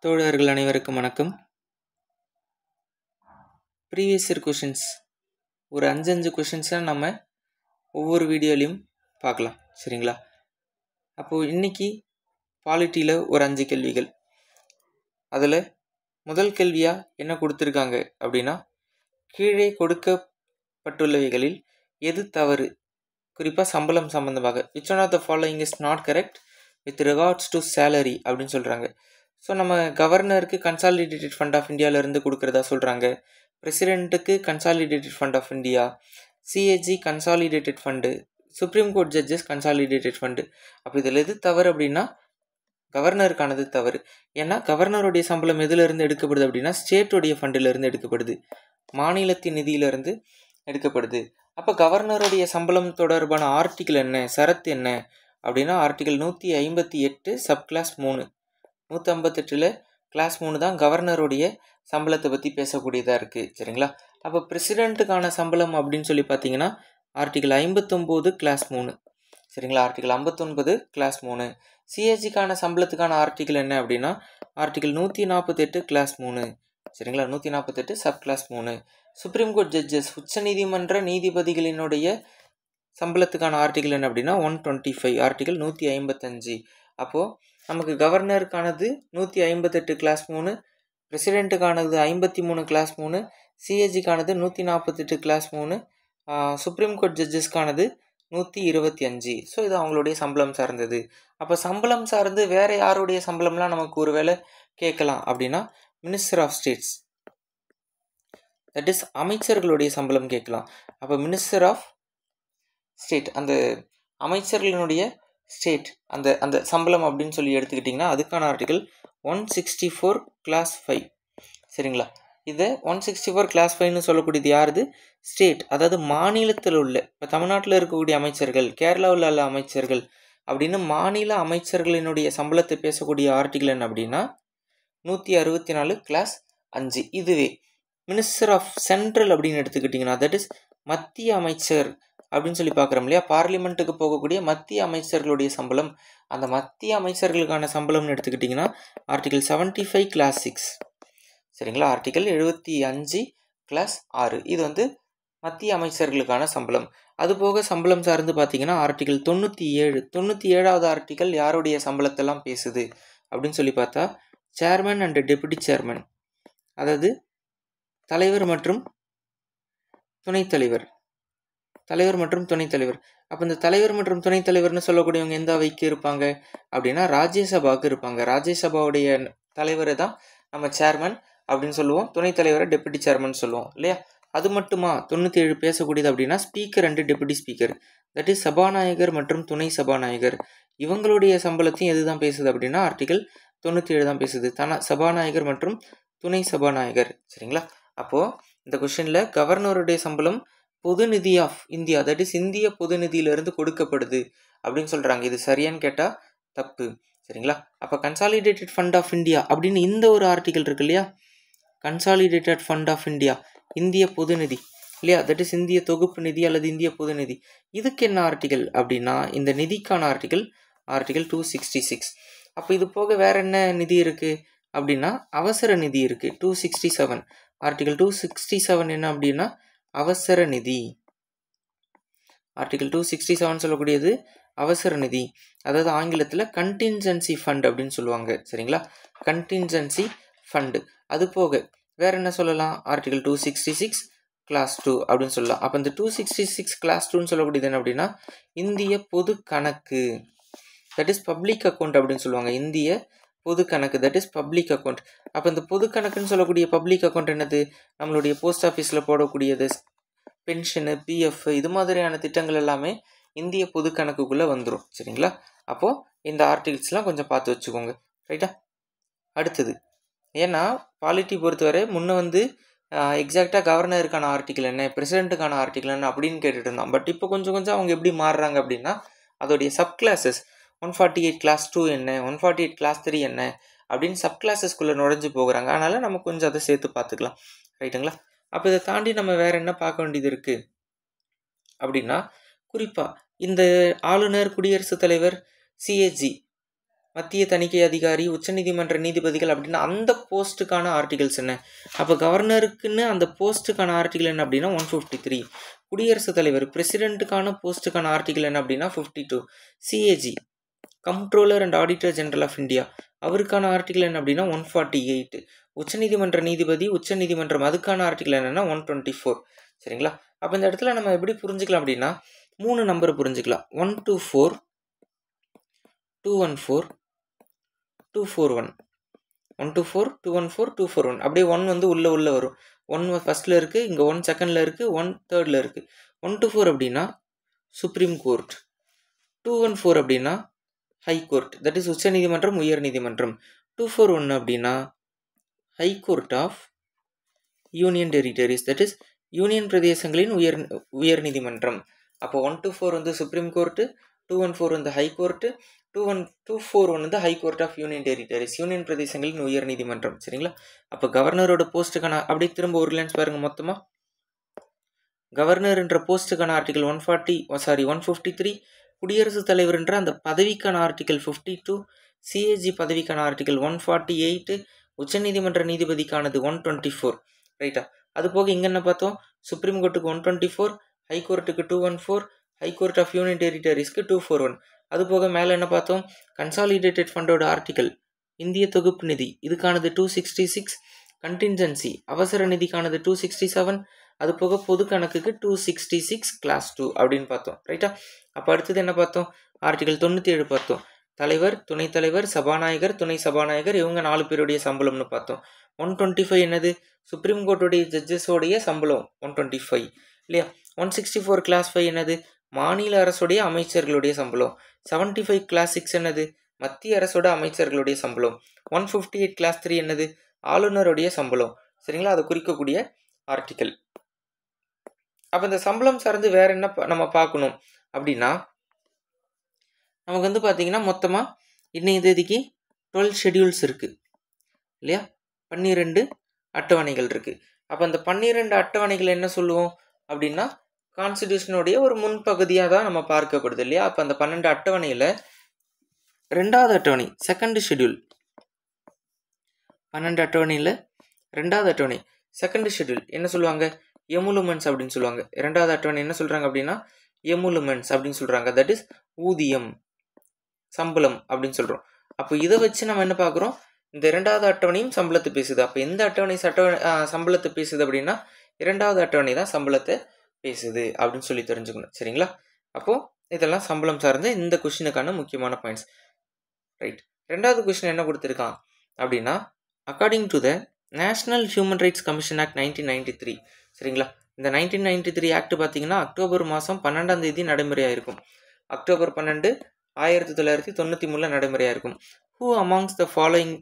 தோழர்கள் அனைவருக்கும் வணக்கம். ப்ரீவியஸ் இயர் கொஷின்ஸ் ஒரு 5 கொஷின்ஸாக நம்ம ஒவ்வொரு வீடியோலையும் பார்க்கலாம், சரிங்களா? அப்போது இன்றைக்கி பாலிட்டியில் ஒரு 5 கேள்விகள். அதில் முதல் கேள்வியாக என்ன கொடுத்துருக்காங்க அப்படின்னா, கீழே கொடுக்கப்பட்டுள்ளவைகளில் எது தவறு, குறிப்பாக சம்பளம் சம்பந்தமாக. Which one of the following is not correct with regards to salary அப்படின்னு சொல்கிறாங்க. ஸோ நம்ம கவர்னருக்கு கன்சாலிடேட்டட் ஃபண்ட் ஆஃப் இந்தியாவிலேருந்து கொடுக்குறதா சொல்கிறாங்க. பிரசிடெண்ட்டுக்கு consolidated fund of India, CAG consolidated fund, supreme court judges consolidated fund. அப்போ இதில் எது தவறு அப்படின்னா கவர்னருக்கானது தவறு. ஏன்னா கவர்னருடைய சம்பளம் எதுலேருந்து எடுக்கப்படுது அப்படின்னா ஸ்டேட்டுடைய ஃபண்டிலிருந்து எடுக்கப்படுது, மாநிலத்தின் நிதியிலிருந்து எடுக்கப்படுது. அப்போ கவர்னருடைய சம்பளம் தொடர்பான ஆர்டிக்கிள் என்ன, சரத்து என்ன அப்படின்னா ஆர்டிக்கிள் 158 சப் கிளாஸ் 3. 158 கிளாஸ் 3 தான் கவர்னருடைய சம்பளத்தை பற்றி பேசக்கூடியதாக இருக்குது, சரிங்களா? அப்போ பிரசிடெண்ட்டுக்கான சம்பளம் அப்படின்னு சொல்லி பார்த்தீங்கன்னா ஆர்டிக்கிள் 59 கிளாஸ் 3, சரிங்களா? Article 59 clause 3. சிஏஜிக்கான சம்பளத்துக்கான ஆர்டிக்கிள் என்ன அப்படின்னா ஆர்டிக்கிள் 148 கிளாஸ் 3, சரிங்களா? 148 sub clause 3. Supreme court judges, உச்ச நீதிமன்ற நீதிபதிகளினுடைய சம்பளத்துக்கான ஆர்டிக்கிள் என்ன அப்படின்னா 125, ஆர்டிக்கிள் 155. அப்போது நமக்கு கவர்னருக்கானது 158 கிளாஸ் 3, பிரசிடெண்ட்டுக்கானது 53 கிளாஸ் 3, சிஏஜிக்கானது 148 கிளாஸ் 3, சுப்ரீம் கோர்ட் ஜட்ஜஸ்க்கானது 125. ஸோ இது அவங்களுடைய சம்பளம் சார்ந்தது. அப்போ சம்பளம் சார்ந்து வேறு யாருடைய சம்பளம்லாம் நமக்கு ஒரு வேளை கேட்கலாம் அப்படின்னா minister of states, that is அமைச்சர்களுடைய சம்பளம் கேட்கலாம். அப்போ மினிஸ்டர் ஆஃப் ஸ்டேட், அந்த அமைச்சர்களினுடைய ஸ்டேட் அந்த அந்த சம்பளம் அப்படின்னு சொல்லி எடுத்துக்கிட்டிங்கன்னா அதுக்கான ஆர்டிக்கிள் 164 கிளாஸ் 5, சரிங்களா? இதை 164 கிளாஸ் 5ன்னு சொல்லக்கூடியது யாருது? ஸ்டேட், அதாவது மாநிலத்தில் உள்ள, இப்போ தமிழ்நாட்டில் இருக்கக்கூடிய அமைச்சர்கள், கேரளாவில் உள்ள அமைச்சர்கள் அப்படின்னு மாநில அமைச்சர்களினுடைய சம்பளத்தை பேசக்கூடிய ஆர்டிக்கிள் என்ன அப்படின்னா 164 கிளாஸ் 5. இதுவே மினிஸ்டர் ஆஃப் சென்ட்ரல் அப்படின்னு எடுத்துக்கிட்டிங்கன்னா தட் இஸ் மத்திய அமைச்சர் அப்படின்னு சொல்லி பார்க்குறோம் இல்லையா, பார்லிமெண்ட்டுக்கு போகக்கூடிய மத்திய அமைச்சர்களுடைய சம்பளம், அந்த மத்திய அமைச்சர்களுக்கான சம்பளம்னு எடுத்துக்கிட்டிங்கன்னா ஆர்டிக்கிள் 75 கிளாஸ் 6, சரிங்களா? Article 75 clause 6. இது வந்து மத்திய அமைச்சர்களுக்கான சம்பளம். அதுபோக சம்பளம் சார்ந்து பார்த்தீங்கன்னா ஆர்டிக்கிள் 97வது ஆர்டிக்கிள் யாருடைய சம்பளத்தெல்லாம் பேசுது அப்படின்னு சொல்லி பார்த்தா சேர்மன் அண்ட் டெபுட்டி சேர்மன், அதாவது தலைவர் மற்றும் துணைத் தலைவர், தலைவர் மற்றும் துணைத் தலைவர். அப்போ இந்த தலைவர் மற்றும் துணைத் தலைவர்னு சொல்லக்கூடியவங்க எந்த அவைக்கு இருப்பாங்க அப்படின்னா ராஜ்யசபாவுக்கு இருப்பாங்க. ராஜ்யசபாவுடைய தலைவரை தான் நம்ம சேர்மன் அப்படின்னு சொல்லுவோம், துணைத் தலைவரை டெபுட்டி சேர்மன் சொல்லுவோம் இல்லையா? அது மட்டுமா 97 பேசக்கூடியது அப்படின்னா speaker and deputy speaker, that is சபாநாயகர் மற்றும் துணை சபாநாயகர், இவங்களுடைய சம்பளத்தையும் எது தான் பேசுது அப்படின்னா ஆர்டிக்கிள் 97 தான் பேசுது, சபாநாயகர் மற்றும் துணை சபாநாயகர், சரிங்களா? அப்போது இந்த கொஷனில் கவர்னருடைய சம்பளம் பொது நிதி ஆஃப் இந்தியா, தட் இஸ் இந்திய பொது நிதியிலிருந்து கொடுக்கப்படுது அப்படின்னு சொல்கிறாங்க. இது சரியான்னு கேட்டால் தப்பு, சரிங்களா? அப்போ கன்சாலிடேட்டட் ஃபண்ட் ஆஃப் இந்தியா அப்படின்னு இந்த ஒரு ஆர்டிக்கல் இருக்கு இல்லையா, கன்சாலிடேட்டட் ஃபண்ட் ஆஃப் இந்தியா, இந்திய பொது நிதி இல்லையா, தட் இஸ் இந்திய தொகுப்பு நிதி அல்லது இந்திய பொது நிதி. இதுக்கு என்ன ஆர்டிக்கல் அப்படின்னா இந்த நிதிக்கான ஆர்டிக்கல் 266. அப்போ இது போக வேற என்ன நிதி இருக்குது அப்படின்னா அவசர நிதி இருக்குது 267. ஆர்டிக்கல் 267 என்ன அப்படின்னா அவசர நிதி. ஆர்டிக்கல் 267 சொல்லக்கூடியது அவசர நிதி, அதாவது ஆங்கிலத்தில் கண்டின்ஜென்சி ஃபண்ட் அப்படின்னு சொல்லுவாங்க, சரிங்களா? Contingency fund. அது போக வேற என்ன சொல்லலாம்? ஆர்டிக்கல் 266 கிளாஸ் 2 அப்படின்னு சொல்லலாம். அப்போ இந்த 266 கிளாஸ் 2ன்னு சொல்லக்கூடியது என்ன அப்படின்னா இந்திய பொது கணக்கு, தட் இஸ் பப்ளிக் அக்கௌண்ட் அப்படின்னு சொல்லுவாங்க. இந்திய பொது கணக்கு, தட் இஸ் பப்ளிக் அக்கௌண்ட். அப்போ இந்த பொது கணக்குன்னு சொல்லக்கூடிய பப்ளிக் அக்கௌண்ட் என்னது? நம்மளுடைய போஸ்ட் ஆஃபீஸில் போடக்கூடியது, பென்ஷனு, பிஎஃப், இது மாதிரியான திட்டங்கள் எல்லாமே இந்திய பொது கணக்குக்குள்ளே வந்துடும், சரிங்களா? அப்போது இந்த ஆர்டிகிள்ஸ்லாம் கொஞ்சம் பார்த்து வச்சுக்கோங்க, ரைட்டா? அடுத்தது, ஏன்னா பாலிட்டி பொறுத்தவரை முன்னே வந்து எக்ஸாக்டாக கவர்னருக்கான ஆர்டிக்கிள் என்ன, பிரசிடெண்ட்டுக்கான ஆர்டிக்கிள் என்ன அப்படின்னு கேட்டுட்டு இருந்தான். பட் இப்போ கொஞ்சம் கொஞ்சம் அவங்க எப்படி மாறுறாங்க அப்படின்னா அதோடைய சப் கிளாஸஸ் 148 கிளாஸ் 2 என்ன, 148 கிளாஸ் 3 என்ன அப்படின்னு சப் கிளாஸஸ்குள்ளே நுழைஞ்சு போகிறாங்க. அதனால் நம்ம கொஞ்சம் அதை சேர்த்து பார்த்துக்கலாம், ரைட்டுங்களா? அப்போ இதை தாண்டி நம்ம வேறு என்ன பார்க்க வேண்டியது இருக்குது அப்படின்னா குறிப்பாக இந்த ஆளுநர், குடியரசுத் தலைவர், சிஏஜி மத்திய தணிக்கை அதிகாரி, உச்சநீதிமன்ற நீதிபதிகள் அப்படின்னா அந்த போஸ்ட்டுக்கான ஆர்டிகல்ஸ் என்ன? அப்போ கவர்னருக்குன்னு அந்த போஸ்ட்டுக்கான ஆர்டிகல் என்ன அப்படின்னா 153. குடியரசுத் தலைவர் பிரசிடென்ட்டுக்கான போஸ்ட்டுக்கான ஆர்டிகல் என்ன அப்படின்னா 52. CAG comptroller and auditor general of India அவருக்கான ஆர்டிகல் என்ன அப்படின்னா 148. உச்சநீதிமன்ற நீதிபதி, உச்சநீதிமன்றம் அதுக்கான ஆர்டிகல் என்னன்னா 124. சரிங்களா? அப்போ இந்த இடத்துல நம்ம எப்படி புரிஞ்சுக்கலாம் அப்படின்னா 3 நம்பரை புரிஞ்சுக்கலாம். 124, 214, 241. 124, 214, 241. அப்படியே 1 வந்து உள்ள வரும். 1 ஃபர்ஸ்ட்ல இருக்கு, இங்கே 1 செகண்ட்ல இருக்கு, 1 தேர்ட்ல இருக்கு. 124 அப்படின்னா சுப்ரீம் கோர்ட், 214 அப்படின்னா ஹை கோர்ட், தட் இஸ் உச்ச நீதிமன்றம், உயர் நீதிமன்றம். 241 அப்படின்னா high court of union territories, that is union பிரதேசங்களின் உயர் நீதிமன்றம். அப்போ 124 வந்து சுப்ரீம் கோர்ட்டு, 214 வந்து ஹை கோர்ட்டு, 241 வந்து high court of union territories, union பிரதேசங்களின் உயர் நீதிமன்றம். சரிங்களா? அப்போ கவர்னரோட போஸ்ட்டுக்கான அப்படியே திரும்ப ஒரு லைன்ஸ் பாருங்க மொத்தமாக. கவர்னர் என்ற போஸ்ட்டுக்கான ஆர்டிகல் 153, குடியரசுத் தலைவர் என்ற அந்த பதவிக்கான ஆர்டிகல் 52, சிஏஜி பதவிக்கான ஆர்டிகல் 148, உச்சநீதிமன்ற நீதிபதிக்கானது 124. ரைட்டா? அது போக இங்கே என்ன பார்த்தோம்? சுப்ரீம் கோர்ட்டுக்கு 124, ஹை கோர்ட்டுக்கு 214, ஹை கோர்ட் ஆஃப் யூனியன் டெரிட்டரிஸ்க்கு 241. அது போக மேலே என்ன பார்த்தோம்? கன்சாலிடேட்டட் ஃபண்டோட ஆர்டிகல், இந்திய தொகுப்பு நிதி இதுக்கானது 266, கண்டின்ஜென்சி அவசர நிதிக்கானது 267, அது போக பொது கணக்குக்கு 266 கிளாஸ் 2 அப்படின்னு பார்த்தோம். ரைட்டா? அப்போ அடுத்தது என்ன பார்த்தோம்? ஆர்டிகல் 97 பார்த்தோம். தலைவர், துணைத் தலைவர், சபாநாயகர், துணை சபாநாயகர் இவங்க 4 பேருடைய சம்பளம்னு பார்த்தோம். 125 என்னது? சுப்ரீம் கோர்ட்டுடைய ஜட்ஜஸோடைய சம்பளம் 125 இல்லையா? 164 கிளாஸ் 5 என்னது? மாநில அரசுடைய அமைச்சர்களுடைய சம்பளம். 75 கிளாஸ் 6 என்னது? மத்திய அரசோட அமைச்சர்களுடைய சம்பளம். 158 கிளாஸ் 3 என்னது? ஆளுநருடைய சம்பளம். சரிங்களா? அதை குறிக்கக்கூடிய ஆர்டிகல். அப்போ இந்த சம்பளம் சார்ந்து வேற என்ன நம்ம பார்க்கணும் அப்படின்னா, நமக்கு வந்து பார்த்தீங்கன்னா மொத்தமாக இன்னைய தேதிக்கு 12 ஷெட்யூல்ஸ் இருக்குது இல்லையா? 12 அட்டவணைகள் இருக்குது. அப்போ அந்த 12 அட்டவணைகள் என்ன சொல்லுவோம் அப்படின்னா கான்ஸ்டிடியூஷனுடைய ஒரு முன்பகுதியாக தான் நம்ம பார்க்கப்படுது இல்லையா? அப்போ அந்த 12 அட்டவணையில் 2வது அட்டவணை, செகண்ட் ஷெட்யூல், 12 அட்டவணையில் 2வது அட்டவணை செகண்ட் ஷெட்யூல் என்ன சொல்லுவாங்க? எமுலுமெண்ட்ஸ் அப்படின்னு சொல்லுவாங்க. 2வது அட்டவணை என்ன சொல்கிறாங்க அப்படின்னா எமுலுமெண்ட்ஸ் அப்படின்னு சொல்கிறாங்க. தட் இஸ் ஊதியம், சம்பளம் அப்படின்னு சொல்கிறோம். அப்போ இதை வச்சு நம்ம என்ன பார்க்குறோம்? இந்த 2வது அட்டவணையும் சம்பளத்தை பேசுது. அப்போ எந்த அட்டவணை சம்பளத்தை பேசுது அப்படின்னா 2வது அட்டவணை தான் சம்பளத்தை பேசுது அப்படின்னு சொல்லி தெரிஞ்சுக்கணும். சரிங்களா? அப்போது இதெல்லாம் சம்பளம் சார்ந்த இந்த கொஸ்டினுக்கான முக்கியமான பாயிண்ட்ஸ். ரைட். 2வது கொஸ்டின் என்ன கொடுத்துருக்கான் அப்படின்னா according to the National Human Rights Commission Act 1993. சரிங்களா? இந்த 1993 ஆக்ட் பார்த்தீங்கன்னா அக்டோபர் மாதம் 12ஆம் தேதி நடைமுறையாக இருக்கும். அக்டோபர் 12, 1993 நடைமுறையாக இருக்கும். Who amongst the following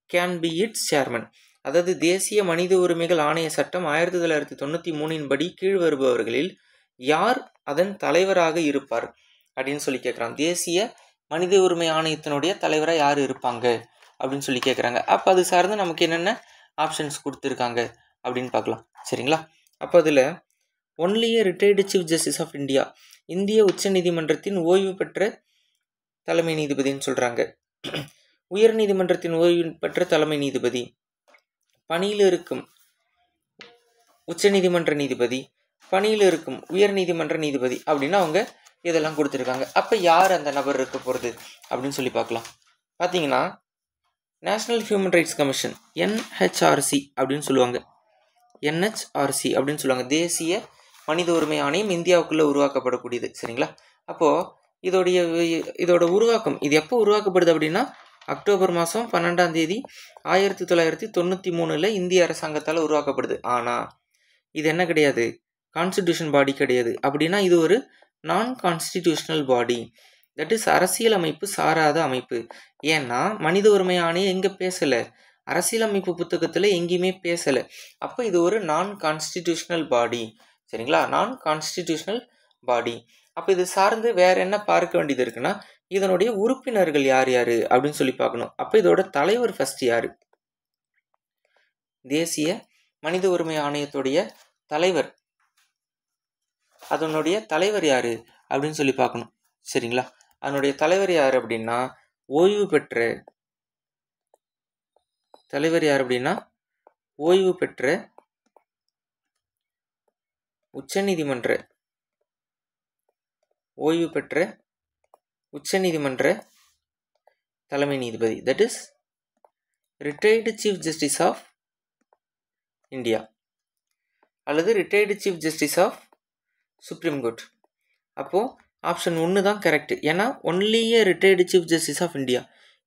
can be it's chairman? அதாவது தேசிய மனித உரிமைகள் ஆணைய சட்டம் 1993 படி கீழ் வருபவர்களில் யார் அதன் தலைவராக இருப்பார் அப்படின்னு சொல்லி கேட்குறாங்க. தேசிய மனித உரிமை ஆணையத்தினுடைய தலைவராக யார் இருப்பாங்க அப்படின்னு சொல்லி கேட்குறாங்க. அப்போ அது சார்ந்து நமக்கு என்னென்ன ஆப்ஷன்ஸ் கொடுத்துருக்காங்க அப்படின்னு பார்க்கலாம். சரிங்களா? அப்போ அதில் only retired chief justice of India, இந்திய உச்ச நீதிமன்றத்தின் ஓய்வு பெற்ற தலைமை நீதிபதினு சொல்கிறாங்க. உயர் நீதிமன்றத்தின் ஓய்வு பெற்ற தலைமை நீதிபதி, பணியில் இருக்கும் உச்ச நீதிமன்ற நீதிபதி, பணியில் இருக்கும் உயர் நீதிமன்ற நீதிபதி அப்படின்னு அவங்க இதெல்லாம் கொடுத்துருக்காங்க. அப்போ யார் அந்த நபர் இருக்க போகிறது அப்படின்னு சொல்லி பார்க்கலாம். பார்த்தீங்கன்னா National Human Rights Commission, NHRC அப்படின்னு சொல்லுவாங்க. என்ஹெச்ஆர்சி அப்படின்னு சொல்லுவாங்க. தேசிய மனித உரிமை ஆணையம் இந்தியாவுக்குள்ளே உருவாக்கப்படக்கூடியது. சரிங்களா? அப்போது இதோட உருவாக்கம் இது எப்போ உருவாக்கப்படுது அப்படின்னா அக்டோபர் மாதம் 12ஆம் தேதி 1993 இந்திய அரசாங்கத்தால் உருவாக்கப்படுது. ஆனால் இது என்ன கிடையாது? கான்ஸ்டிடியூஷன் பாடி கிடையாது. அப்படின்னா இது ஒரு நான் கான்ஸ்டிடியூஷனல் பாடி, தட் இஸ் அரசியல் அமைப்பு சாராத அமைப்பு. ஏன்னா மனித உரிமை ஆணையம் எங்கே பேசலை? அரசியலமைப்பு புத்தகத்தில் எங்கேயுமே பேசலை. அப்போ இது ஒரு நான் கான்ஸ்டிடியூஷனல் பாடி. சரிங்களா? நான் கான்ஸ்டிடியூஷனல் பாடி. அப்போ இது சார்ந்து வேற என்ன பார்க்க வேண்டியது இருக்குன்னா இதனுடைய உறுப்பினர்கள் யார் யார் அப்படின்னு சொல்லி பார்க்கணும். அப்போ இதோட தலைவர் ஃபர்ஸ்ட் யார்? தேசிய மனித உரிமை ஆணையத்துடைய தலைவர், அதனுடைய தலைவர் யார் அப்படின்னு சொல்லி பார்க்கணும். சரிங்களா? அதனுடைய தலைவர் யார் அப்படின்னா ஓய்வு பெற்ற தலைவர் யார் அப்படின்னா ஓய்வு பெற்ற உச்சநீதிமன்ற தலைமை நீதிபதி, that is retired chief justice of India அல்லது retired chief justice of supreme court. அப்போது ஆப்ஷன் 1 தான் கரெக்ட். ஏன்னா only a retired chief justice of India,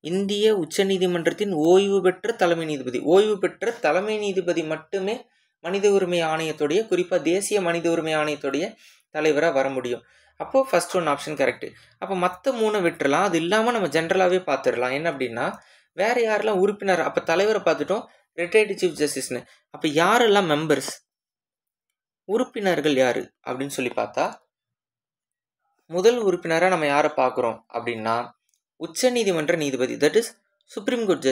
இந்திய உச்சநீதிமன்றத்தின் ஓய்வு பெற்ற தலைமை நீதிபதி. ஓய்வு பெற்ற தலைமை நீதிபதி மட்டுமே மனித உரிமை ஆணையத்துடைய, குறிப்பாக தேசிய மனித உரிமை ஆணையத்துடைய தலைவராக வர முடியும். அப்போது ஃபர்ஸ்ட் ஒன் ஆப்ஷன் கரெக்டு. அப்போ மற்ற 3 விட்டுறலாம். அது இல்லாமல் நம்ம ஜென்ரலாகவே பார்த்துடலாம். என்ன அப்படின்னா வேறு யாரெல்லாம் உறுப்பினர், அப்போ தலைவரை பார்த்துட்டோம், ரிட்டையர்டு சீஃப் ஜஸ்டிஸ்னு. அப்போ யாரெல்லாம் மெம்பர்ஸ், உறுப்பினர்கள் யார் அப்படின்னு சொல்லி பார்த்தா முதல் உறுப்பினராக நம்ம யாரை பார்க்குறோம் அப்படின்னா உச்சநீதிமன்ற நீதிபதி, that is supreme court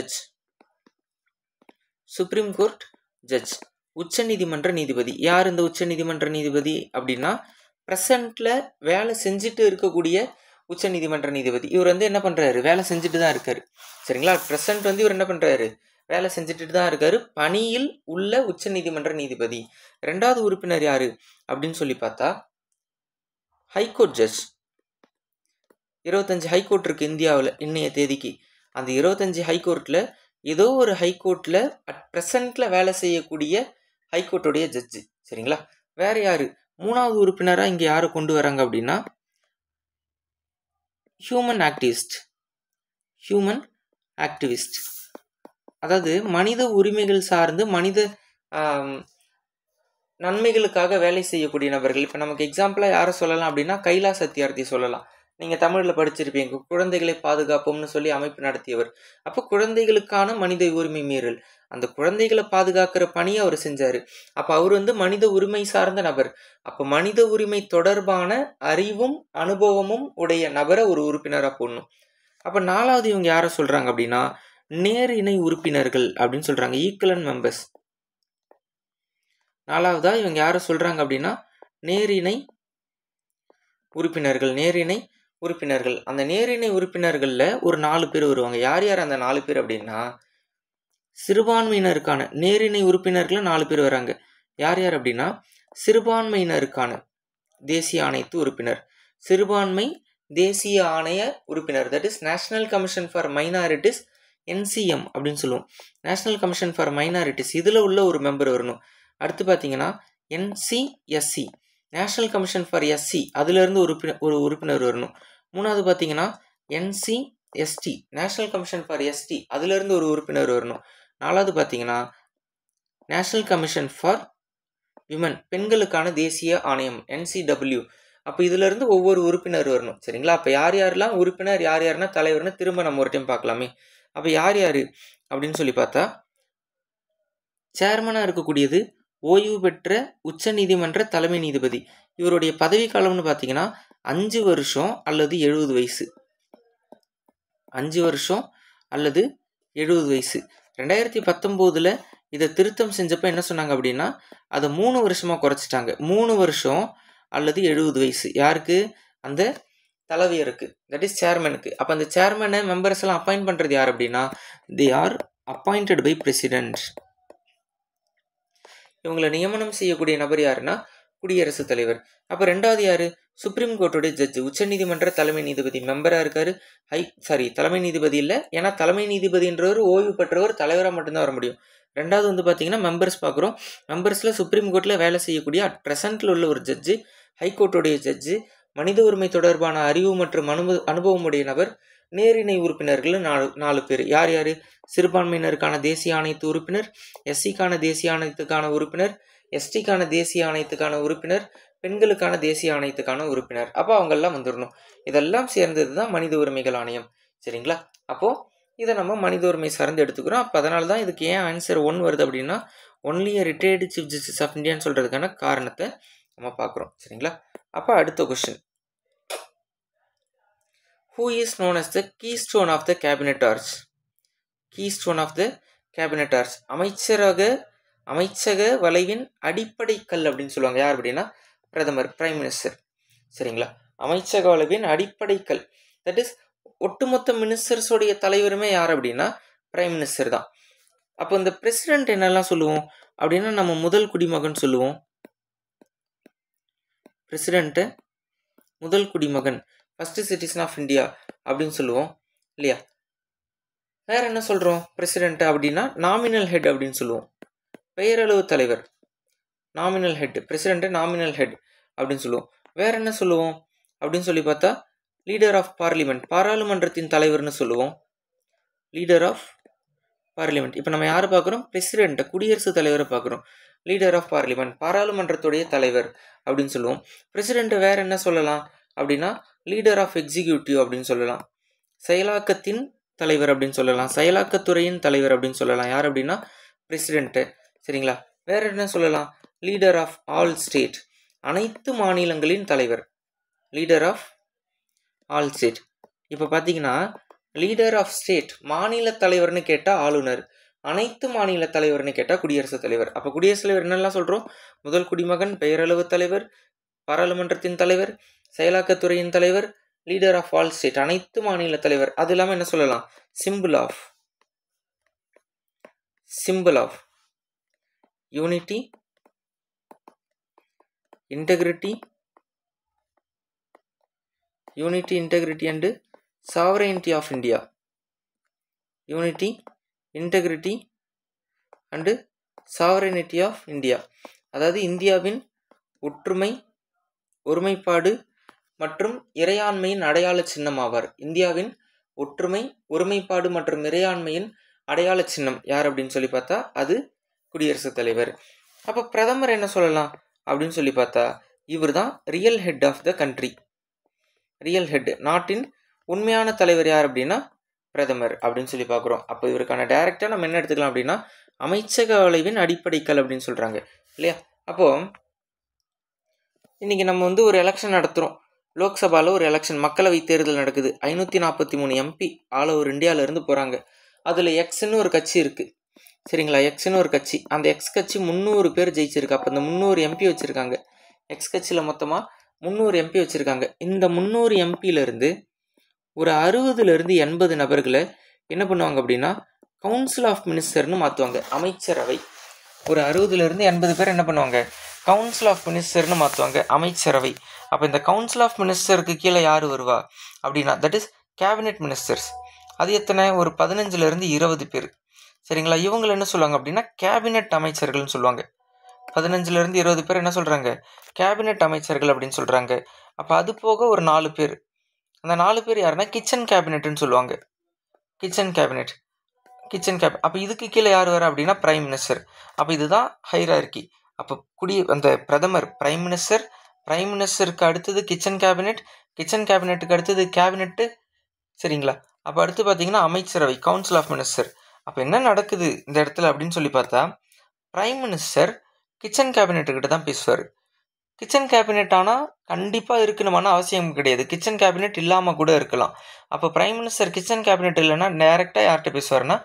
judge. உச்சநீதிமன்ற நீதிபதி யார்? இந்த உச்சநீதிமன்ற நீதிபதி அப்படின்னா ப்ரெசண்ட்டில் வேலை செஞ்சுட்டு இருக்கக்கூடிய உச்சநீதிமன்ற நீதிபதி. இவர் என்ன பண்ணுறாரு, வேலை செஞ்சுட்டு தான் இருக்காரு. சரிங்களா, ப்ரெசண்ட் இவர் என்ன பண்ணுறாரு, வேலை செஞ்சுட்டு தான் இருக்காரு. பணியில் உள்ள உச்சநீதிமன்ற நீதிபதி. 2வது உறுப்பினர் யார் அப்படின்னு சொல்லி பார்த்தா ஹைகோர்ட் ஜட்ஜ். 25 ஹைகோர்ட் இருக்குது இந்தியாவில் இன்னைய தேதிக்கு. அந்த 25 ஹைகோர்ட்டில் ஏதோ ஒரு ஹைகோர்ட்டில் அட் ப்ரெசண்ட்டில் வேலை செய்யக்கூடிய ஹைகோர்ட்டுடைய ஜட்ஜு. சரிங்களா, வேறு யார்? 3வது உறுப்பினராக இங்கே யாரை கொண்டு வராங்க அப்படின்னா ஹியூமன் ஆக்டிவிஸ்ட். அதாவது மனித உரிமைகள் சார்ந்து மனித நன்மைகளுக்காக வேலை செய்யக்கூடிய நபர்கள். இப்போ நமக்கு எக்ஸாம்பிளாக யாரை சொல்லலாம் அப்படின்னா கைலாஷ் சத்யார்த்தி சொல்லலாம். நீங்கள் தமிழில் படிச்சிருப்பீங்க, குழந்தைகளை பாதுகாப்போம்னு சொல்லி அமைப்பு நடத்தியவர். அப்போ குழந்தைகளுக்கான மனித உரிமை மீறல், அந்த குழந்தைகளை பாதுகாக்கிற பணியை அவர் செஞ்சார். அப்போ அவர் மனித உரிமை சார்ந்த நபர். அப்போ மனித உரிமை தொடர்பான அறிவும் அனுபவமும் உடைய நபரை ஒரு உறுப்பினராக போடணும். அப்போ 4வது இவங்க யாரை சொல்கிறாங்க அப்படின்னா நேர் இணை உறுப்பினர்கள் அப்படின்னு சொல்கிறாங்க, ஈக்குவலன்ட் மெம்பர்ஸ். 4வதா இவங்க யாரை சொல்கிறாங்க அப்படின்னா நேரிணை உறுப்பினர்கள். அந்த நேரிணை உறுப்பினர்களில் ஒரு 4 பேர் வருவாங்க. யார் அந்த 4 பேர் அப்படின்னா சிறுபான்மையினருக்கான நேரிணை உறுப்பினர்கள் 4 பேர் வராங்க. யார் அப்படின்னா சிறுபான்மையினருக்கான தேசிய ஆணையத்து உறுப்பினர், சிறுபான்மை தேசிய ஆணைய உறுப்பினர், that is national commission for minorities, NCM அப்படின்னு சொல்லுவோம், நேஷனல் கமிஷன் ஃபார் மைனாரிட்டிஸ். இதில் உள்ள ஒரு மெம்பர் வரணும். அடுத்து பார்த்தீங்கன்னா NCSC, national commission for SC, அதுலேருந்து ஒரு உறுப்பினர் வரணும். 3வது பார்த்தீங்கன்னா NCST, national commission for ST, அதுலேருந்து ஒரு உறுப்பினர் வரணும். 4வது பார்த்தீங்கன்னா நேஷனல் கமிஷன் ஃபார் விமன், பெண்களுக்கான தேசிய ஆணையம், NCW. அப்போ இதிலிருந்து ஒவ்வொரு உறுப்பினர் வரணும். சரிங்களா, அப்போ யாரெல்லாம் உறுப்பினர், யாருன்னா தலைவர்னு திரும்ப நம்ம ஒரு டைம் பார்க்கலாமே. அப்போ யார் அப்படின்னு சொல்லி பார்த்தா சேர்மனாக இருக்கக்கூடியது ஓய்வு பெற்ற உச்சநீதிமன்ற தலைமை நீதிபதி. இவருடைய பதவி காலம்னு பார்த்தீங்கன்னா 5 வருஷம் அல்லது 70 வயசு. 5 வருஷம் அல்லது 70 வயசு. 2019 இதை திருத்தம் செஞ்சப்போ என்ன சொன்னாங்க அப்படின்னா அதை 3 வருஷமாக குறைச்சிட்டாங்க. 3 வருஷம் அல்லது 70 வயசு. யாருக்கு? அந்த தலைவியருக்கு, தட் இஸ் சேர்மனுக்கு. அப்போ அந்த சேர்மனை மெம்பர்ஸ் எல்லாம் அப்பாயிண்ட் பண்ணுறது யார் அப்படின்னா they are appointed by president. இவங்களை நியமனம் செய்யக்கூடிய நபர் யாருன்னா குடியரசுத் தலைவர். அப்போ 2வது யார்? சுப்ரீம் கோர்ட்டுடைய ஜட்ஜு, உச்சநீதிமன்ற தலைமை நீதிபதி மெம்பராக இருக்காரு. தலைமை நீதிபதி இல்லை, ஏன்னா தலைமை நீதிபதின்றவர் ஓய்வு பெற்றவர், தலைவராக மட்டும்தான் வர முடியும். 2வது பார்த்தீங்கன்னா மெம்பர்ஸ் பார்க்குறோம். மெம்பர்ஸில் சுப்ரீம் கோர்ட்டில் வேலை செய்யக்கூடிய அட் ப்ரெசென்ட்டில் உள்ள ஒரு ஜட்ஜு, ஹைகோர்ட்டுடைய ஜட்ஜு, மனித உரிமை தொடர்பான அறிவு மற்றும் அனுபவமுடைய நபர், நேரிணை உறுப்பினர்கள் 4 பேர். யார்? சிறுபான்மையினருக்கான தேசிய ஆணையத்து உறுப்பினர், SCக்கான தேசிய ஆணையத்துக்கான உறுப்பினர், STக்கான தேசிய ஆணையத்துக்கான உறுப்பினர், பெண்களுக்கான தேசிய ஆணையத்துக்கான உறுப்பினர். அப்போ அவங்கெல்லாம் வந்துடணும். இதெல்லாம் சேர்ந்தது தான் மனித உரிமைகள் ஆணையம். சரிங்களா, அப்போது இதை நம்ம மனித உரிமை சார்ந்து எடுத்துக்கிறோம். அப்போ அதனால தான் இதுக்கு ஏன் ஆன்சர் 1 வருது அப்படின்னா only retired chief justice of இந்தியான்னு சொல்கிறதுக்கான காரணத்தை நம்ம பார்க்குறோம். சரிங்களா, அப்போ அடுத்த question, who is known as the keystone of the cabinet arch? keystone of the cabinet arch, அமைச்சக வளைவின் அடிப்படை கல் அப்படின்னு சொல்லுவாங்க. யார் அப்படின்னா பிரதமர், பிரைம் மினிஸ்டர். சரிங்களா, அமைச்சக வளைவின் அடிப்படை கல், தட் இஸ் ஒட்டுமொத்த மினிஸ்டர்ஸோடைய தலைவருமே யார் அப்படின்னா பிரைம் மினிஸ்டர் தான். அப்போ இந்த பிரசிடென்ட் என்னெல்லாம் சொல்லுவோம் அப்படின்னா நம்ம முதல் குடிமகன் சொல்லுவோம். பிரசிடென்ட்டு முதல் குடிமகன், ஃபர்ஸ்ட் சிட்டிசன் ஆஃப் இந்தியா அப்படின்னு சொல்லுவோம் இல்லையா. வேற என்ன சொல்கிறோம் பிரசிடென்ட் அப்படின்னா நாமினல் ஹெட் அப்படின்னு சொல்லுவோம். பெயரளவு தலைவர், nominal head, president nominal head அப்படின்னு சொல்லுவோம். வேற என்ன சொல்லுவோம் அப்படின்னு சொல்லி பார்த்தா லீடர் ஆஃப் பார்லிமெண்ட், பாராளுமன்றத்தின் தலைவர்னு சொல்லுவோம். Leader of parliament. இப்போ நம்ம யாரை பார்க்குறோம்? பிரசிடென்ட், குடியரசுத் தலைவரை பார்க்குறோம். லீடர் ஆஃப் பார்லிமெண்ட், பாராளுமன்றத்துடைய தலைவர் அப்படின்னு சொல்லுவோம். பிரசிடென்ட் வேற என்ன சொல்லலாம் அப்படின்னா லீடர் ஆஃப் எக்ஸிக்யூட்டிவ் அப்படின்னு சொல்லலாம். செயலாக்கத்தின் தலைவர் அப்படின்னு சொல்லலாம். செயலாக்கத்துறையின் தலைவர் அப்படின்னு சொல்லலாம். யார் அப்படின்னா பிரசிடென்ட்டு. சரிங்களா. வேற என்ன சொல்லலாம்? லீடர் ஆஃப் ஆல் ஸ்டேட், அனைத்து மாநிலங்களின் தலைவர். Leader of all state. இப்போ பார்த்தீங்கன்னா லீடர் ஆஃப் ஸ்டேட், மாநில தலைவர்னு கேட்டால் ஆளுநர், அனைத்து மாநில தலைவர்னு கேட்டால் குடியரசுத் தலைவர். அப்போ குடியரசுத் தலைவர் என்னெல்லாம் சொல்கிறோம்? முதல் குடிமகன், பெயரளவு தலைவர், பாராளுமன்றத்தின் தலைவர், செயலாக்கத்துறையின் தலைவர், லீடர் ஆஃப் ஆல் ஸ்டேட், அனைத்து மாநில தலைவர். அது இல்லாமல் என்ன சொல்லலாம்? Symbol of unity, integrity and sovereignty of India. Unity, integrity and sovereignty of India. அதாவது இந்தியாவின் ஒற்றுமை, ஒருமைப்பாடு மற்றும் இறையாண்மையின் அடையாள சின்னம் ஆவார். இந்தியாவின் ஒற்றுமை, ஒருமைப்பாடு மற்றும் இறையாண்மையின் அடையாள சின்னம் யார் அப்படின்னு சொல்லி பார்த்தா அது குடியரசுத் தலைவர். அப்போ பிரதமர் என்ன சொல்லலாம் அப்படின்னு சொல்லி பார்த்தா இவர் தான் real head of the country. Real head, நாட்டின் உண்மையான தலைவர் யார் அப்படின்னா பிரதமர் அப்படின்னு சொல்லி பார்க்குறோம். அப்போ இவருக்கான டைரக்டாக நம்ம என்ன எடுத்துக்கலாம் அப்படின்னா அமைச்சக வளைவின் அடிப்படைக்கல் அப்படின்னு சொல்கிறாங்க இல்லையா. அப்போது இன்றைக்கி நம்ம ஒரு எலெக்ஷன் நடத்துகிறோம். லோக்சபாவில் ஒரு எலெக்ஷன், மக்களவை தேர்தல் நடக்குது. 543 எம்பி ஆல் ஓவர் இந்தியாவிலேருந்து போகிறாங்க. அதில் எக்ஸ்ன்னு ஒரு கட்சி இருக்குது. சரிங்களா. எக்ஸ்ன்னு ஒரு கட்சி, அந்த எக்ஸ் கட்சி 300 பேர் ஜெயிச்சிருக்கு. அப்போ இந்த 300 எம்பி வச்சுருக்காங்க. எக்ஸ் கட்சியில் மொத்தமாக 300 எம்பி வச்சுருக்காங்க. இந்த 300 எம்பியிலேருந்து ஒரு 60-80 நபர்களை என்ன பண்ணுவாங்க அப்படின்னா கவுன்சில் ஆஃப் மினிஸ்டர்னு மாற்றுவாங்க. அமைச்சரவை. ஒரு 60-80 பேர் என்ன பண்ணுவாங்க? கவுன்சில் ஆஃப் மினிஸ்டர்னு மாற்றுவாங்க, அமைச்சரவை. அப்போ இந்த கவுன்சில் ஆஃப் மினிஸ்டருக்கு கீழே யார் வருவா அப்படின்னா தட் இஸ் கேபினெட் மினிஸ்டர்ஸ். அது எத்தனை? ஒரு 15-20 பேர். சரிங்களா. இவங்களை என்ன சொல்லுவாங்க அப்படின்னா கேபினெட் அமைச்சர்கள்னு சொல்லுவாங்க. 15-20 பேர் என்ன சொல்கிறாங்க? கேபினெட் அமைச்சர்கள் அப்படின்னு சொல்கிறாங்க. அப்போ அது போக ஒரு 4 பேர். அந்த 4 பேர் யாருன்னா கிச்சன் கேபினெட்னு சொல்லுவாங்க. Kitchen cabinet. அப்போ இதுக்கு கீழே யார் வர அப்படின்னா பிரைம் மினிஸ்டர். அப்போ இதுதான் ஹைரார்கி. அப்போ அந்த பிரதமர் பிரைம் மினிஸ்டர், பிரைம் மினிஸ்டருக்கு அடுத்தது கிச்சன் கேபினெட்டுக்கு அடுத்தது கேபினெட்டு. சரிங்களா. அப்போ அடுத்து பார்த்தீங்கன்னா அமைச்சரவை, கவுன்சில் ஆஃப் மினிஸ்டர். அப்போ என்ன நடக்குது இந்த இடத்துல அப்படின்னு சொல்லி பார்த்தா பிரைம் மினிஸ்டர் கிச்சன் கேபினெட்டுக்கிட்ட தான் பேசுவார். கிச்சன் கேபினெட் ஆனால் கண்டிப்பாக இருக்கணுமான அவசியம் கிடையாது. கிச்சன் கேபினெட் இல்லாமல் கூட இருக்கலாம். அப்போ பிரைம் மினிஸ்டர் கிச்சன் கேபினெட் இல்லைன்னா டைரெக்டாக யார்கிட்ட பேசுவார்னா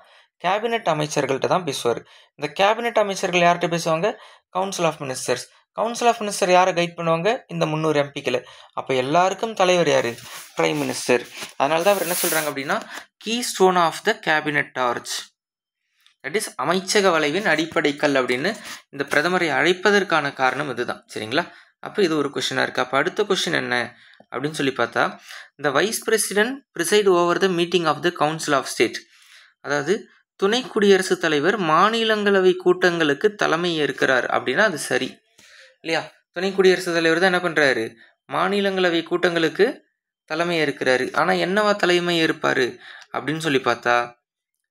கேபினெட் அமைச்சர்கள்ட்ட தான் பேசுவார். இந்த கேபினெட் அமைச்சர்கள் யார்கிட்ட பேசுவாங்க? Council of ministers. Council of minister யாரை கைட் பண்ணுவாங்க? இந்த 300 எம்பிக்களை. அப்போ எல்லாருக்கும் தலைவர் யார்? Prime minister. அதனால தான் அவர் என்ன சொல்கிறாங்க அப்படின்னா keystone of the cabinet arch, that is அமைச்சக வளைவின் அடிப்படைக்கல் அப்படின்னு இந்த பிரதமரை அழைப்பதற்கான காரணம் இதுதான். சரிங்களா. அப்போ இது ஒரு கொஷினாக இருக்குது. அப்போ அடுத்த கொஷின் என்ன அப்படின்னு சொல்லி பார்த்தா இந்த vice president preside over the meeting of the council of state. அதாவது துணை குடியரசுத் தலைவர் மாநிலங்களவை கூட்டங்களுக்கு தலைமை ஏற்கிறார் அப்படின்னா அது சரி இல்லையா. துணை குடியரசுத் தலைவர் தான் என்ன பண்ணுறாரு? மாநிலங்களவை கூட்டங்களுக்கு தலைமை ஏற்கிறாரு. ஆனால் என்னவா தலைமை ஏற்பார் அப்படின்னு சொல்லி பார்த்தா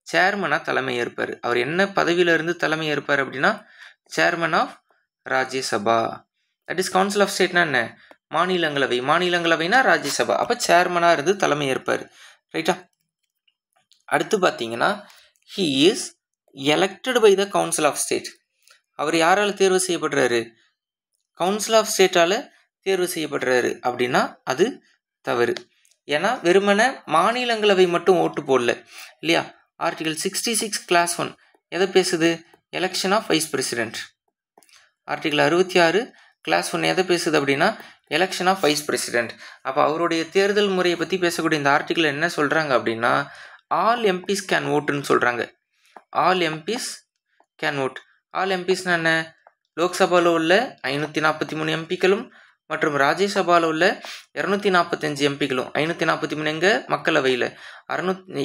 சேர்மனாக தலைமை ஏற்பார். அவர் என்ன பதவியிலிருந்து தலைமை ஏற்பார் அப்படின்னா chairman of Rajya Sabha. That is council of ஸ்டேட்னா என்ன? மாநிலங்களவைனா ராஜ்யசபா. அப்போ சேர்மனாக இருந்து தலைமை ஏற்பார். ரைட்டா. அடுத்து பார்த்தீங்கன்னா he is elected by the council of state. அவர் யாரால் தேர்வு செய்யப்படுறாரு? கவுன்சில் ஆஃப் ஸ்டேட்டால் தேர்வு செய்யப்படுறாரு அப்படின்னா அது தவறு. ஏன்னா வெறுமனே மாநிலங்களவை மட்டும் ஓட்டு போடல இல்லையா. ஆர்டிகல் 66 கிளாஸ் 1 எதை பேசுது? Election of vice president. Article 66 clause 1 எதை பேசுது அப்படின்னா எலெக்ஷன் ஆஃப் வைஸ் பிரசிடென்ட். அப்போ அவருடைய தேர்தல் முறையை பற்றி பேசக்கூடிய இந்த ஆர்டிக்கிள் என்ன சொல்கிறாங்க அப்படின்னா, ஆல் எம்பிஸ் கேன் ஓட்டுன்னு சொல்கிறாங்க. All MPs can vote. All எம்பிஸ்னா என்ன? லோக்சபாவில் உள்ள 543 எம்பிக்களும் மற்றும் ராஜ்யசபாவில் உள்ள 245 எம்பிக்களும். 543 எங்க மக்களவையில்,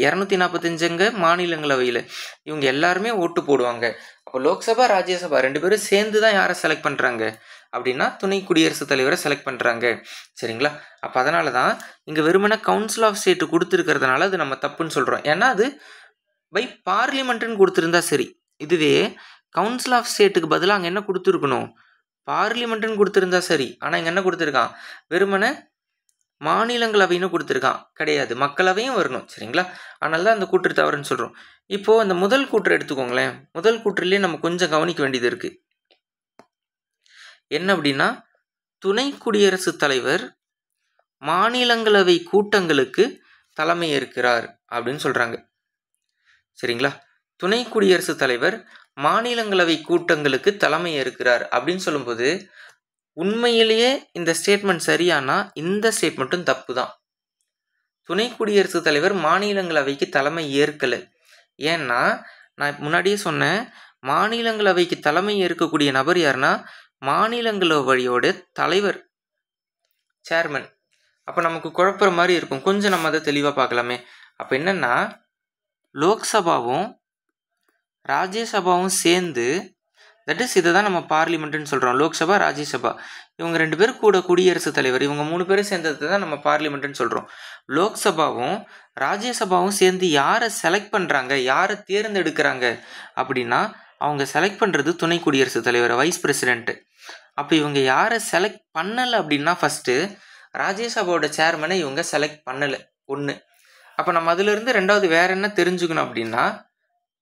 245 எங்க மாநிலங்களவையில். இவங்க எல்லாருமே ஓட்டு போடுவாங்க. அப்போ லோக்சபா ராஜ்யசபா 2 பேரும் சேர்ந்து தான் யாரை செலக்ட் பண்ணுறாங்க அப்படின்னா துணை குடியரசுத் தலைவரை செலக்ட் பண்ணுறாங்க. சரிங்களா? அப்போ அதனால தான் இங்கே வெறுமனே கவுன்சில் ஆஃப் ஸ்டேட்டு கொடுத்துருக்கிறதுனால அது நம்ம தப்புன்னு சொல்கிறோம். ஏன்னா அது பை பார்லிமெண்ட்டுன்னு கொடுத்துருந்தா சரி. இதுவே கவுன்சில் ஆஃப் ஸ்டேட்டுக்கு பதிலாக அங்கே என்ன கொடுத்துருக்கணும்? பார்லிமெண்ட்டுன்னு கொடுத்துருந்தா சரி. ஆனால் இங்கே என்ன கொடுத்துருக்கான்? வெறுமனே மாநிலங்களவைன்னு கொடுத்துருக்கான். கிடையாது, மக்களவையும் வரணும். சரிங்களா? அதனால தான் அந்த கூற்று தவறுன்னு சொல்கிறோம். இப்போது அந்த முதல் கூற்று எடுத்துக்கோங்களேன். முதல் கூற்றுலேயே நம்ம கொஞ்சம் கவனிக்க வேண்டியது இருக்குது. என்ன அப்படின்னா, துணை குடியரசுத் தலைவர் மாநிலங்களவை கூட்டங்களுக்கு தலைமை ஏற்கிறார் அப்படின்னு சொல்கிறாங்க. சரிங்களா? துணை குடியரசுத் தலைவர் மாநிலங்களவை கூட்டங்களுக்கு தலைமை ஏற்கிறார் அப்படின்னு சொல்லும்போது உண்மையிலேயே இந்த ஸ்டேட்மெண்ட் சரியானா இந்த ஸ்டேட்மெண்ட்டும் தப்பு தான். துணை குடியரசுத் தலைவர் மாநிலங்களவைக்கு தலைமை ஏற்கலை. ஏன்னா நான் முன்னாடியே சொன்னேன், மாநிலங்களவைக்கு தலைமை ஏற்கக்கூடிய நபர் யாருன்னா மாநிலங்களவையோட தலைவர், சேர்மன். அப்போ நமக்கு குழப்புற மாதிரி இருக்கும். கொஞ்சம் நம்ம அதை தெளிவாக பார்க்கலாமே. அப்போ என்னென்னா, லோக்சபாவும் ராஜ்யசபாவும் சேர்ந்து, தட் இஸ் இதை தான் நம்ம பார்லிமெண்ட்டுன்னு சொல்கிறோம். லோக்சபா ராஜ்யசபா இவங்க 2 பேரும் கூட குடியரசுத் தலைவர், இவங்க 3 பேரும் சேர்ந்தது தான் நம்ம பார்லிமெண்ட்டுன்னு சொல்கிறோம். லோக்சபாவும் ராஜ்யசபாவும் சேர்ந்து யாரை செலக்ட் பண்ணுறாங்க, யாரை தேர்ந்தெடுக்கிறாங்க அப்படின்னா அவங்க செலக்ட் பண்ணுறது துணை குடியரசுத் தலைவர், வைஸ் பிரசிடென்ட்டு. அப்போ இவங்க யாரை செலக்ட் பண்ணலை அப்படின்னா ஃபஸ்ட்டு ராஜ்யசபாவோட சேர்மனை இவங்க செலக்ட் பண்ணலை. ஒன்று. அப்போ நம்ம அதிலிருந்து ரெண்டாவது வேற என்ன தெரிஞ்சுக்கணும் அப்படின்னா,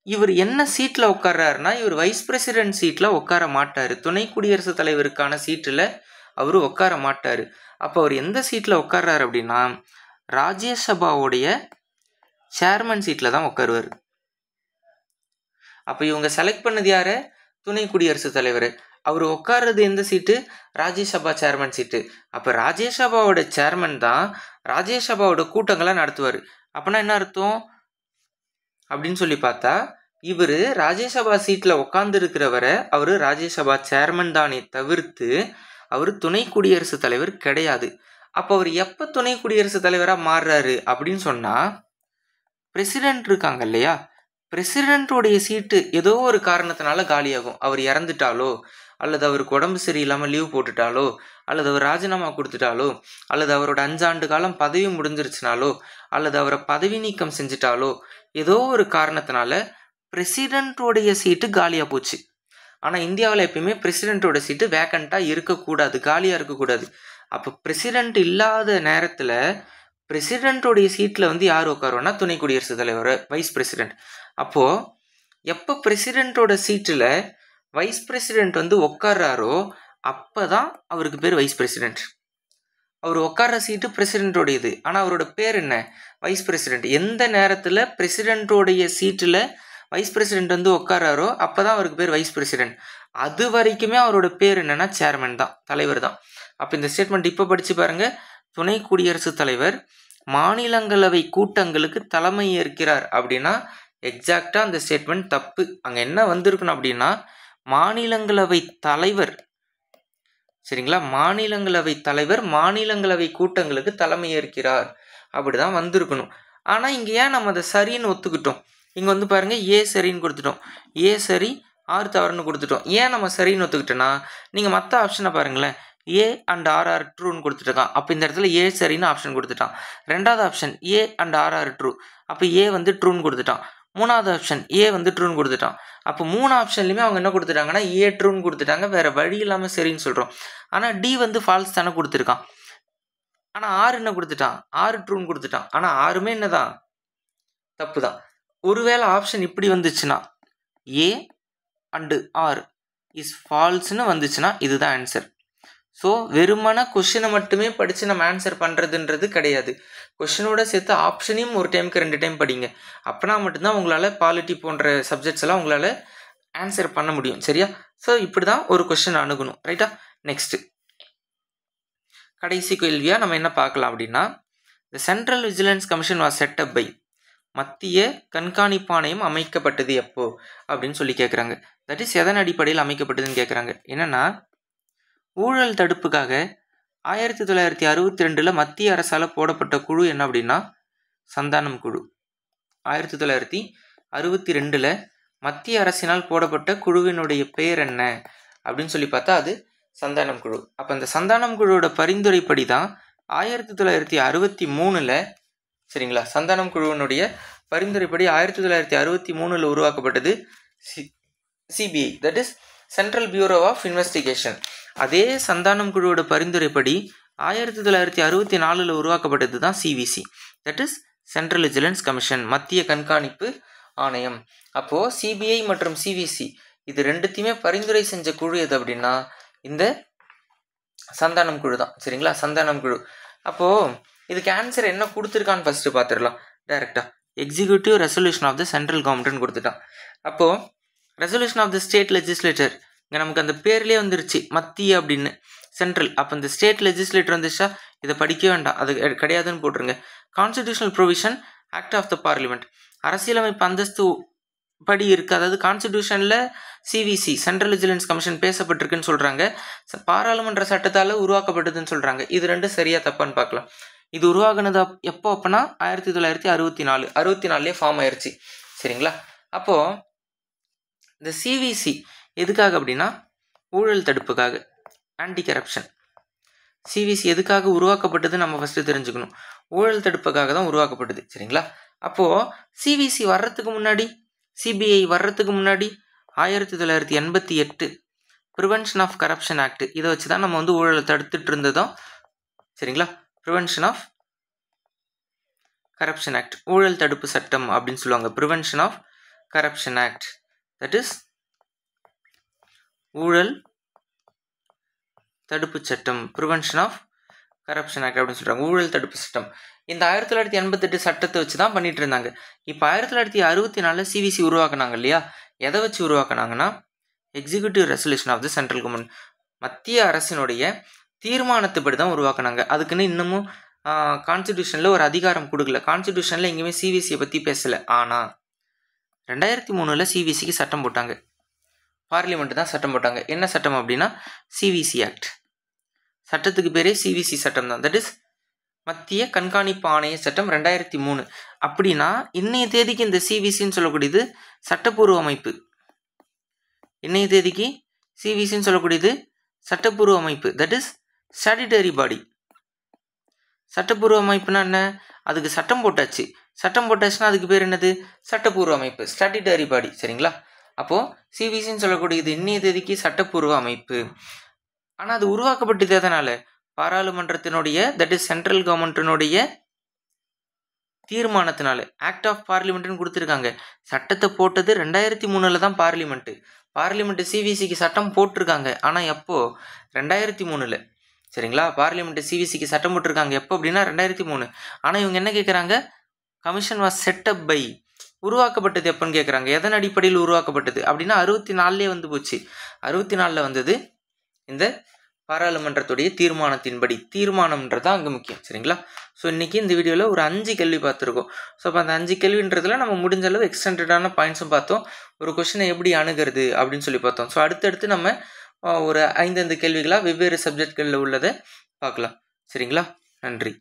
இவர் என்ன சீட்டில் உட்கார்றாருன்னா இவர் வைஸ் பிரசிடென்ட் சீட்டில் உட்கார மாட்டார். துணை குடியரசுத் தலைவருக்கான சீட்டில் அவர் உட்கார மாட்டார். அப்போ அவர் எந்த சீட்டில் உட்கார்றாரு அப்படின்னா ராஜ்யசபாவுடைய சேர்மன் சீட்டில் தான் உட்காருவார். அப்போ இவங்க செலக்ட் பண்ணது யார்? துணை குடியரசுத் தலைவர். அவர் உட்கார்றது எந்த சீட்டு? ராஜ்யசபா சேர்மன் சீட்டு. அப்போ ராஜ்யசபாவோட சேர்மன் தான் ராஜ்யசபாவோட கூட்டங்களை நடத்துவார். அப்படின்னா என்ன அர்த்தம் அப்படின்னு சொல்லி பார்த்தா, இவர் ராஜ்யசபா சீட்டில் உட்காந்துருக்கிறவரை அவர் ராஜ்யசபா சேர்மன் தானே தவிர்த்து அவர் துணை குடியரசுத் தலைவர் கிடையாது. அப்போ அவர் எப்போ துணை குடியரசுத் தலைவராக மாறுறாரு அப்படின்னு சொன்னால், பிரசிடென்ட் இருக்காங்க இல்லையா, பிரசிடென்ட்டோடைய சீட்டு ஏதோ ஒரு காரணத்தினால காலியாகும். அவர் இறந்துட்டாலோ, அல்லது அவருக்கு உடம்பு சரியில்லாமல் லீவ் போட்டுட்டாலோ, அல்லது அவர் ராஜினாமா கொடுத்துட்டாலோ, அல்லது அவரோட 5 ஆண்டு காலம் பதவி முடிஞ்சிருச்சுனாலோ, அல்லது அவரை பதவி நீக்கம் செஞ்சுட்டாலோ, ஏதோ ஒரு காரணத்தினால பிரசிடென்ட்டோடைய சீட்டு காலியாக போச்சு. ஆனால் இந்தியாவில் எப்பயுமே பிரசிடென்ட்டோட சீட்டு வேக்கண்ட்டாக இருக்கக்கூடாது, காலியாக இருக்கக்கூடாது. அப்போ பிரசிடென்ட் இல்லாத நேரத்தில் பிரசிடென்ட்டோடைய சீட்டில் யார் உட்காருவோன்னா துணை குடியரசுத் தலைவர், வைஸ் பிரசிடென்ட். அப்போது எப்போ பிரசிடென்ட்டோட சீட்டில் வைஸ் பிரசிடென்ட் உட்கார்றாரோ அப்போ தான் அவருக்கு பேர் வைஸ் பிரசிடென்ட். அவர் உட்கார்ற சீட்டு பிரசிடென்ட்டோடையது, ஆனால் அவரோட பேர் என்ன? Vice president. எந்த நேரத்தில் பிரசிடென்ட்டோடைய சீட்டில் வைஸ் பிரசிடென்ட் உட்கார்றாரோ அப்போ தான் அவருக்கு பேர் வைஸ் பிரசிடென்ட். அது வரைக்குமே அவரோட பேர் என்னன்னா சேர்மன் தான், தலைவர் தான். அப்போ இந்த ஸ்டேட்மெண்ட் இப்போ படித்து பாருங்கள். துணை குடியரசுத் தலைவர் மாநிலங்களவை கூட்டங்களுக்கு தலைமை ஏற்கிறார் அப்படின்னா எக்ஸாக்டாக அந்த ஸ்டேட்மெண்ட் தப்பு. அங்கே என்ன வந்திருக்கணும் அப்படின்னா மாநிலங்களவை தலைவர், சரிங்களா, மாநிலங்களவை தலைவர் மாநிலங்களவை கூட்டங்களுக்கு தலைமை ஏற்கிறார் அப்படி தான் வந்திருக்கணும். ஆனால் இங்கே ஏன் நம்ம அதை சரின்னு ஒத்துக்கிட்டோம்? இங்கே பாருங்கள், ஏ சரின்னு கொடுத்துட்டோம், ஏ சரி ஆர் தவறுன்னு கொடுத்துட்டோம். ஏன் நம்ம சரின்னு ஒத்துக்கிட்டோன்னா, நீங்கள் மற்ற ஆப்ஷனை பாருங்களேன், ஏ அண்ட் ஆர் ட்ரூன்னு கொடுத்துட்ருக்கான். அப்போ இந்த இடத்துல ஏ சரின்னு ஆப்ஷன் கொடுத்துட்டான். ரெண்டாவது option A and are true, அப்போ ஏ ட்ரூன்னு கொடுத்துட்டான். மூணாவது ஆப்ஷன் ஏ ட்ரூன்னு கொடுத்துட்டான். அப்போ 3 ஆப்ஷன்லையுமே அவங்க என்ன கொடுத்துட்டாங்கன்னா ஏ ட்ரூன்னு கொடுத்துட்டாங்க, வேறு வழி இல்லாமல் சரின்னு சொல்கிறோம். ஆனால் டி ஃபால்ஸ் தானே கொடுத்துருக்கான். ஆனால் ஆர் என்ன கொடுத்துட்டான்? ஆர் ட்ரூன்னு கொடுத்துட்டான். ஆனால் ஆறுமே என்னதான் தப்பு தான். ஒருவேளை ஆப்ஷன் இப்படி வந்துச்சுன்னா ஏ அண்டு ஆர் இஸ் ஃபால்ஸ்னு வந்துச்சுன்னா இதுதான் ஆன்சர். ஸோ வெறுமன கொஷினை மட்டுமே படித்து நம்ம ஆன்சர் பண்ணுறதுன்றது கிடையாது. கொஷினோட சேர்த்து ஆப்ஷனையும் ஒரு டைமுக்கு 2 டைம் படிங்க. அப்படின்னா மட்டும்தான் உங்களால் பாலிட்டி போன்ற சப்ஜெக்ட்ஸ் எல்லாம் உங்களால் ஆன்சர் பண்ண முடியும். சரியா? ஸோ இப்படி தான் ஒரு கொஷின் அணுகணும். ரைட்டா? நெக்ஸ்ட்டு கடைசி கேள்வியாக நம்ம என்ன பார்க்கலாம் அப்படின்னா, the central vigilance commission was set up by, மத்திய கண்காணிப்பு ஆணையம் அமைக்கப்பட்டது எப்போ அப்படின்னு சொல்லி கேட்குறாங்க. தட் இஸ் எதன் அடிப்படையில் அமைக்கப்பட்டதுன்னு கேட்குறாங்க. என்னென்னா, ஊழல் தடுப்புக்காக 1962 மத்திய அரசால் போடப்பட்ட குழு என்ன அப்படின்னா சந்தானம் குழு. 1962 மத்திய அரசினால் போடப்பட்ட குழுவினுடைய பெயர் என்ன அப்படின்னு சொல்லி பார்த்தா அது சந்தானம் குழு. அப்போ அந்த சந்தானம் குழுவோட பரிந்துரைப்படி தான் 1963 சரிங்களா, சந்தானம் குழுவினுடைய பரிந்துரைப்படி 1963 உருவாக்கப்பட்டது CBI, that is central bureau of investigation. அதே சந்தானம் குழுவோட பரிந்துரைப்படி 1964 உருவாக்கப்பட்டது தான் CVC, that is central vigilance commission, மத்திய கண்காணிப்பு ஆணையம். அப்போது சிபிஐ மற்றும் சிவிசி இது ரெண்டுத்தையுமே பரிந்துரை செஞ்ச குழு எது அப்படின்னா இந்த சந்தானம் குழு தான். சரிங்களா, சந்தானம் குழு. அப்போது இதுக்கு ஆன்சர் என்ன கொடுத்துருக்கான்னு ஃபஸ்ட்டு பார்த்துடலாம். டைரெக்டாக executive resolution of the central கவர்மெண்ட்னு கொடுத்துட்டான். அப்போது resolution of the state legislator, இங்கே நமக்கு அந்த பேர்லேயே வந்துருச்சு மத்திய அப்படின்னு, சென்ட்ரல். அப்போ இந்த ஸ்டேட் லெஜிஸ்லேட்டர் வந்துச்சா இதை படிக்க வேண்டாம், அது கிடையாதுன்னு போட்டுருங்க. Constitutional provision act of the parliament, அரசியலமைப்பு அந்தஸ்து படி இருக்குது. அதாவது கான்ஸ்டிடியூஷனில் சிவிசி சென்ட்ரல் விஜிலன்ஸ் கமிஷன் பேசப்பட்டிருக்குன்னு சொல்கிறாங்க, பாராளுமன்ற சட்டத்தால் உருவாக்கப்பட்டதுன்னு சொல்கிறாங்க. இது ரெண்டும் சரியாக தப்பான்னு பார்க்கலாம். இது உருவாகினது எப்போ அப்போனா 1964 ஃபார்ம் ஆயிடுச்சு. சரிங்களா, அப்போது இந்த சிவிசி எதுக்காக அப்படின்னா ஊழல் தடுப்புக்காக, ஆன்டி கரப்ஷன். சிவிசி எதுக்காக உருவாக்கப்பட்டது நம்ம ஃபஸ்ட்டு தெரிஞ்சுக்கணும். ஊழல் தடுப்புக்காக தான் உருவாக்கப்பட்டது. சரிங்களா, அப்போது சிவிசி வர்றதுக்கு முன்னாடி, சிபிஐ வர்றதுக்கு முன்னாடி 1988 ப்ரிவென்ஷன் ஆஃப் கரப்ஷன் ஆக்ட், இதை வச்சு தான் நம்ம வந்து ஊழலை தடுத்துட்டு இருந்ததும். சரிங்களா, ப்ரிவென்ஷன் ஆஃப் கரப்ஷன் ஆக்ட், ஊழல் தடுப்பு சட்டம் அப்படின்னு சொல்லுவாங்க. Prevention of corruption act, that is ஊழல் தடுப்பு சட்டம், ப்ரிவென்ஷன் ஆஃப் கரப்ஷன் ஆக்ட் அப்படின்னு சொல்கிறாங்க, ஊழல் தடுப்பு சட்டம். இந்த 1988 சட்டத்தை வச்சு தான் பண்ணிட்டு இருந்தாங்க. இப்போ 1964 சிவிசி உருவாக்குனாங்க இல்லையா, எதை வச்சு உருவாக்குனாங்கன்னா executive resolution of the central government, மத்திய அரசினுடைய தீர்மானத்துப்படி தான் உருவாக்குனாங்க. அதுக்குன்னு இன்னமும் கான்ஸ்டிடியூஷனில் ஒரு அதிகாரம் கொடுக்கல, கான்ஸ்டிடியூஷனில் எங்கேயுமே சிவிசியை பற்றி பேசலை. ஆனால் 2003 சிவிசிக்கு சட்டம் போட்டாங்க, பார்லிமெண்ட் தான் சட்டம் போட்டாங்க. என்ன சட்டம் அப்படின்னா சிவிசி ஆக்ட். சட்டத்துக்கு பேரே சிவிசி சட்டம் தான், தட் இஸ் மத்திய கண்காணிப்பு ஆணைய சட்டம் 2003. அப்படின்னா இன்னைய தேதிக்கு இந்த சிவிசின்னு சொல்லக்கூடியது சட்டப்பூர்வ அமைப்பு. இன்னைய தேதிக்கு சிவிசின்னு சொல்லக்கூடியது சட்டப்பூர்வ அமைப்பு, தட் இஸ் ஸ்டாட்யூட்டரி பாடி. சட்டப்பூர்வ அமைப்புனா என்ன, அதுக்கு சட்டம் போட்டாச்சு, சட்டம் போட்டாச்சுன்னா அதுக்கு பேர் என்னது, சட்டப்பூர்வ அமைப்பு, ஸ்டாட்யூட்டரி பாடி. சரிங்களா, அப்போது சிவிசின்னு சொல்லக்கூடியது இன்னைய தேதிக்கு சட்டப்பூர்வ அமைப்பு. ஆனால் அது உருவாக்கப்பட்டது எதனால், பாராளுமன்றத்தினுடைய, தட் இஸ் சென்ட்ரல் கவர்மெண்ட்டினுடைய தீர்மானத்தினால. ஆக்ட் ஆஃப் பார்லிமெண்ட்னு கொடுத்துருக்காங்க. சட்டத்தை போட்டது 2003 தான் பார்லிமெண்ட்டு சிவிசிக்கு சட்டம் போட்டிருக்காங்க. ஆனால் எப்போ, 2003. சரிங்களா, பார்லிமெண்ட்டு சிவிசிக்கு சட்டம் போட்டிருக்காங்க எப்போ அப்படின்னா 2003. ஆனால் இவங்க என்ன கேட்குறாங்க, commission was set up by, உருவாக்கப்பட்டது எப்போன்னு கேட்குறாங்க. எதன் அடிப்படையில் உருவாக்கப்பட்டது அப்படின்னா 64 வந்து போச்சு. 64 வந்தது இந்த பாராளுமன்றத்துடைய தீர்மானத்தின்படி. தீர்மானம்ன்றது தான் அங்கே முக்கியம். சரிங்களா, ஸோ இன்றைக்கி இந்த வீடியோவில் ஒரு 5 கேள்வி பார்த்துருக்கோம். ஸோ அப்போ அந்த 5 கேள்வின்றதுல நம்ம முடிஞ்ச அளவு எக்ஸ்டெண்டடான பாயிண்ட்ஸும் பார்த்தோம், ஒரு கொஷினை எப்படி அணுகிறது அப்படின்னு சொல்லி பார்த்தோம். ஸோ அடுத்தடுத்து நம்ம ஒரு 5 கேள்விகளாக வெவ்வேறு சப்ஜெக்ட்களில் உள்ளதை பார்க்கலாம். சரிங்களா, நன்றி.